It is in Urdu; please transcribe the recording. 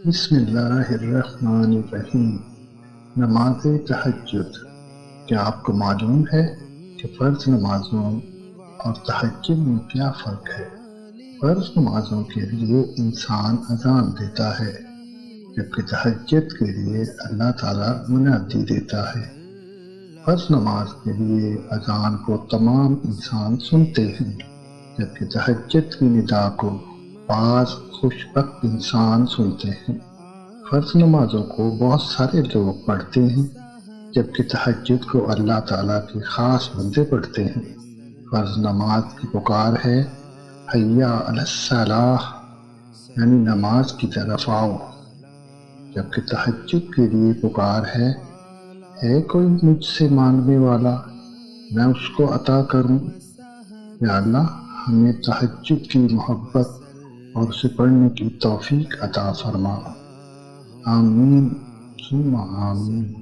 بسم اللہ الرحمن الرحیم۔ نماز تہجد۔ کیا آپ کو معلوم ہے کہ فرض نمازوں اور تہجد میں کیا فرق ہے؟ فرض نمازوں کے لیے انسان اذان دیتا ہے، جبکہ تہجد کے لیے اللہ تعالیٰ منادی دیتا ہے۔ فرض نماز کے لیے اذان کو تمام انسان سنتے ہیں، جبکہ تہجد کی ندا کو بعض خوش بخت انسان سنتے ہیں۔ فرض نمازوں کو بہت سارے لوگ پڑھتے ہیں، جبکہ تہجد کو اللہ تعالیٰ کے خاص بندے پڑھتے ہیں۔ فرض نماز کی پکار ہے حی علی الصلاۃ، یعنی نماز کی طرف آؤ، جبکہ تہجد کے لیے پکار ہے کوئی مجھ سے مانگنے والا، میں اس کو عطا کروں۔ یا اللہ ہمیں تہجد کی محبت اور اسے پڑھنے کی توفیق عطا فرما۔ آمین ثم آمین۔